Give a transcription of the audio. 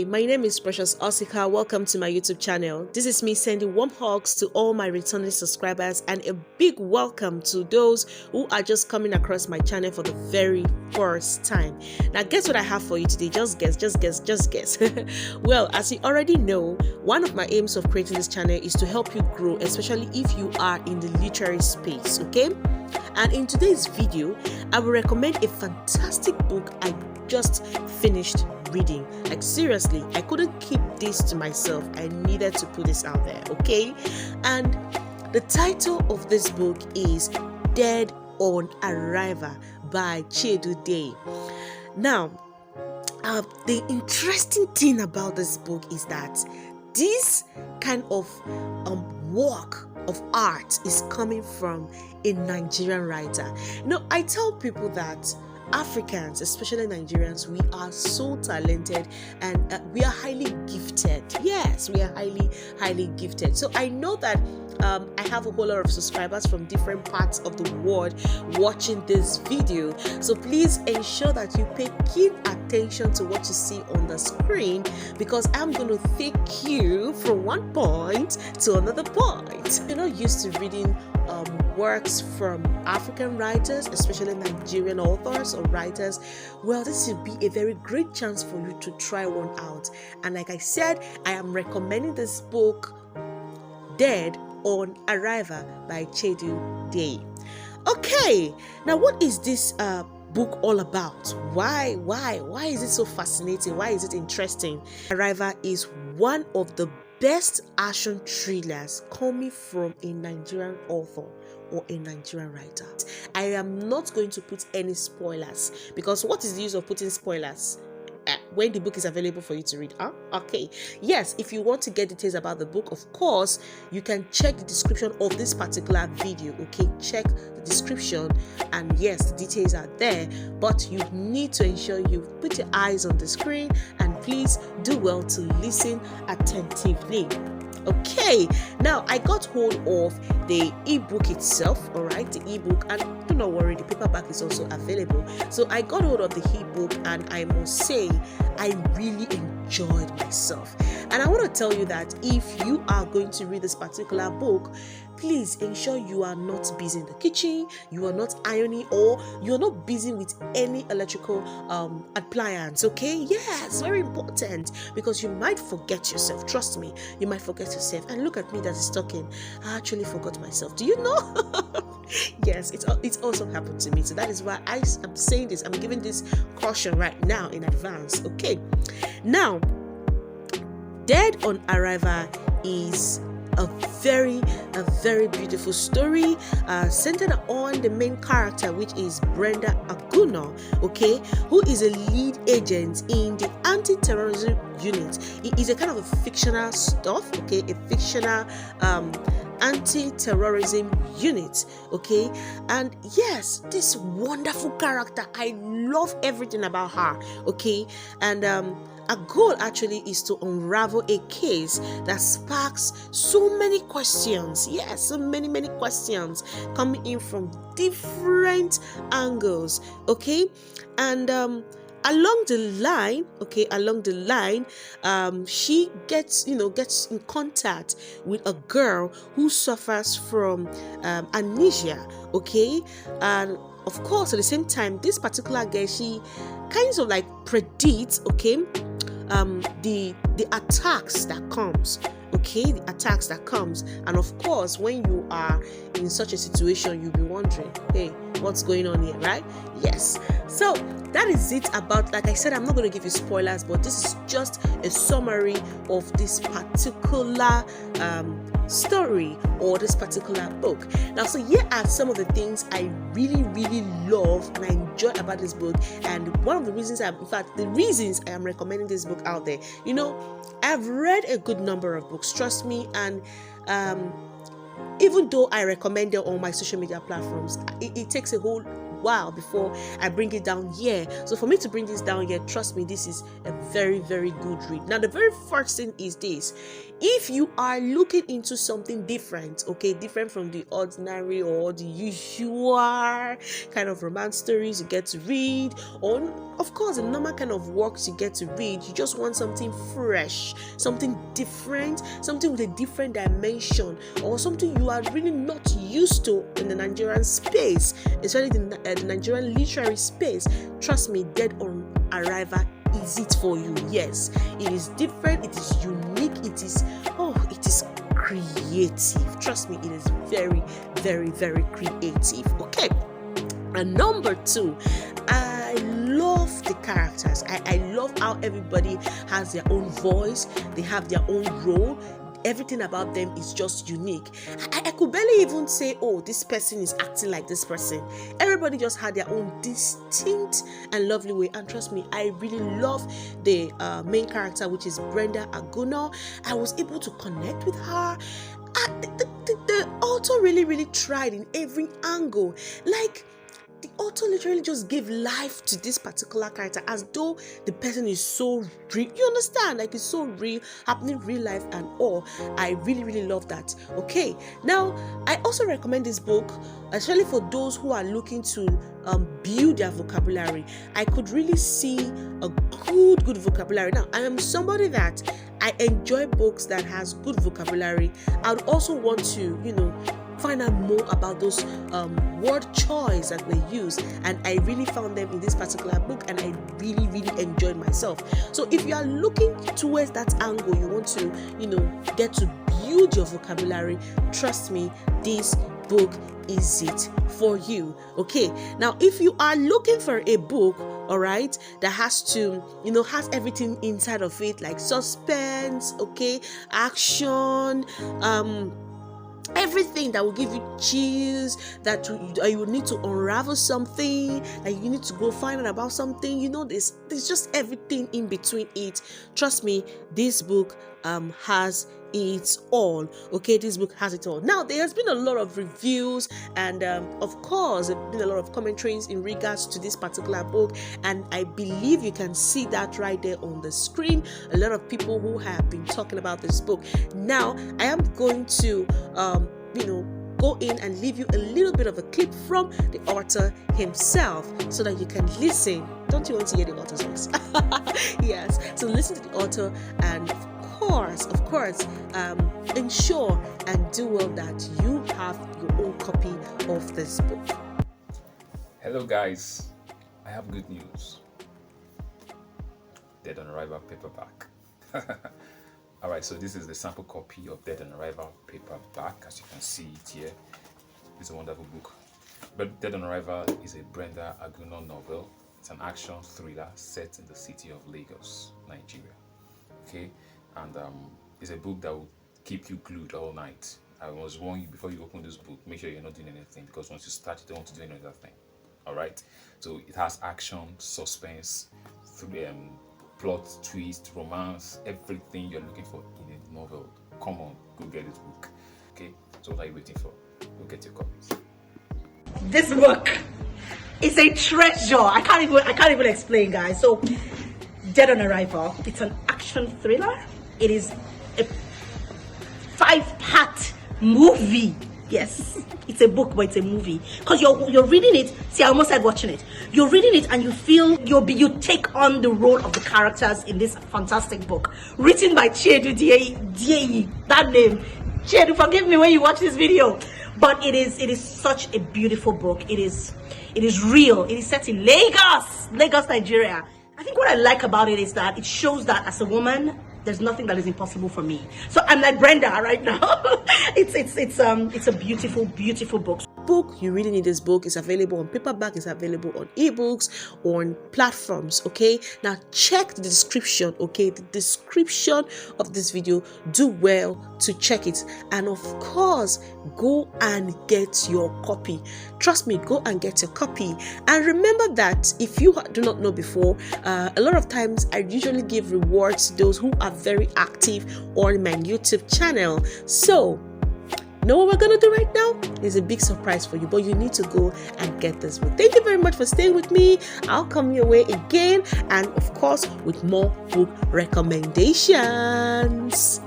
Hi, my name is Precious Osika. Welcome to my YouTube channel. This is me sending warm hugs to all my returning subscribers and a big welcome to those who are just coming across my channel for the very first time. Now, guess what I have for you today? Just guess. Well, as you already know, one of my aims of creating this channel is to help you grow, especially if you are in the literary space, okay? And in today's video, I will recommend a fantastic book I just finished reading. Like, seriously, I couldn't keep this to myself. I needed to put this out there, okay? And the title of this book is Dead on Arrival by Chiedu Dieyi. Now, the interesting thing about this book is that this kind of work of art is coming from a Nigerian writer. I tell people that Africans, especially Nigerians, we are so talented and we are highly gifted. Yes, we are highly gifted. So I know that I have a whole lot of subscribers from different parts of the world watching this video. So please ensure that you pay keen attention to what you see on the screen, because I'm going to take you from one point to another point. You're not used to reading works from African writers, especially Nigerian authors or writers. Well, this will be a very great chance for you to try one out. And like I said, I am recommending this book, Dead on Arrival by Chiedu Dieyi. Okay, now what is this book all about? Why is it so fascinating? Why is it interesting? Arrival is one of the best action thrillers coming from a Nigerian author or a Nigerian writer. I am not going to put any spoilers, because what is the use of putting spoilers when the book is available for you to read? Okay, yes, if you want to get details about the book, of course, you can check the description of this particular video. Okay, check the description, and yes, the details are there, but you need to ensure you put your eyes on the screen, and please do well to listen attentively. Okay, now I got hold of the ebook itself, all right, the ebook, and do not worry, the paperback is also available. So I got hold of the ebook, and I must say I really enjoyed myself. And I want to tell you that if you are going to read this particular book, please ensure you are not busy in the kitchen, you are not ironing, or you are not busy with any electrical appliance. Okay, yes, very important, because you might forget yourself. Trust me, you might forget yourself. And look at me that is talking, I actually forgot myself. Do you know? Yes, it's also happened to me. So that is why I am saying this. I'm giving this caution right now in advance. Okay, now Dead on Arrival is a very beautiful story centered on the main character, which is Brenda Agunor, okay, who is a lead agent in the Anti-Terrorism Unit. It is a kind of a fictional stuff, okay, a fictional Anti-Terrorism Unit, okay. And yes, this wonderful character, I love everything about her, okay. And our goal actually is to unravel a case that sparks so many questions. Yes, so many questions coming in from different angles, okay. And along the line, she gets in contact with a girl who suffers from amnesia, okay. And of course, at the same time, this particular girl, she kind of like predicts, okay, the attacks that comes, okay, the attacks that comes. And of course, when you are in such a situation, you'll be wondering, hey, what's going on here, right? Yes. So that is it about, like I said, I'm not going to give you spoilers, but this is just a summary of this particular story or this particular book. Now, so here are some of the things I really love and I enjoy about this book, and one of the reasons the reasons I am recommending this book out there. I've read a good number of books, trust me, and even though I recommend them on my social media platforms, it takes a whole while before I bring it down here. So for me to bring this down here, trust me, this is a very, very good read. Now, the very first thing is this: if you are looking into something different, okay, different from the ordinary or the usual kind of romance stories you get to read, or of course the normal kind of works you get to read, you just want something fresh, something different, something with a different dimension, or something you are really not used to in the Nigerian space, especially the Nigerian literary space, trust me, Dead on Arrival is it for you. Yes, it is different, it is unique, it is creative. Trust me, it is very, very, very creative. Okay. And number 2, I love the characters. I love how everybody has their own voice, they have their own role. Everything about them is just unique. I could barely even say, oh, this person is acting like this person. Everybody just had their own distinct and lovely way. And trust me, I really love the main character, which is Brenda Agunor. I was able to connect with her. The author really tried in every angle. Like, the author literally just gave life to this particular character as though the person is so real. You understand? Like, it's so real, happening real life and all. I really love that. Okay, now I also recommend this book, especially for those who are looking to build their vocabulary. I could really see a good vocabulary. Now, I am somebody that I enjoy books that has good vocabulary. I would also want to, find out more about those word choice that were used, and I really found them in this particular book, and I really enjoyed myself. So if you are looking towards that angle, you want to get to build your vocabulary, trust me, this book is it for you. Okay, now if you are looking for a book, all right, that has to has everything inside of it, like suspense, okay, action, everything that will give you chills, that you will need to unravel something, like you need to go find out about something, there's just everything in between it. Trust me, this book has it all. Okay, this book has it all. Now, there has been a lot of reviews and of course there have been a lot of commentaries in regards to this particular book, and I believe you can see that right there on the screen. A lot of people who have been talking about this book. Now, I am going to go in and leave you a little bit of a clip from the author himself so that you can listen. Don't you want to hear the author's voice? Yes, so listen to the author, and of course, ensure and do well that you have your own copy of this book. Hello guys, I have good news. Dead on Arrival paperback. Alright, so this is the sample copy of Dead on Arrival paperback. As you can see it here, it's a wonderful book. But Dead on Arrival is a Brenda Agunor novel. It's an action thriller set in the city of Lagos, Nigeria. Okay, and it's a book that will keep you glued all night. I must warn you, before you open this book, make sure you're not doing anything, because once you start, you don't want to do any other thing. All right, so it has action, suspense, plot twist, romance, everything you're looking for in a novel. Come on, go get this book. Okay, so what are you waiting for? Go get your copies. This book is a treasure. I can't even explain, guys. So, Dead on Arrival, it's an action thriller. It is a 5-part movie. Yes, it's a book, but it's a movie. Because you're reading it. See, I almost like watching it. You're reading it and you feel you take on the role of the characters in this fantastic book, written by Chiedu, Dieyi. That name, Chiedu. Forgive me when you watch this video, but it is such a beautiful book. It is real. It is set in Lagos, Nigeria. I think what I like about it is that it shows that as a woman, there's nothing that is impossible for me. So I'm like Brenda right now. It's a beautiful book. You really need this book. It's available on paperback, it's available on ebooks, on platforms. Okay, now check the description. Okay, the description of this video, do well to check it, and of course go and get your copy. Trust me, go and get your copy. And remember that if you do not know before, a lot of times I usually give rewards to those who are very active on my YouTube channel. So know what we're going to do right now? It's a big surprise for you, but you need to go and get this book. Thank you very much for staying with me. I'll come your way again, and of course with more book recommendations.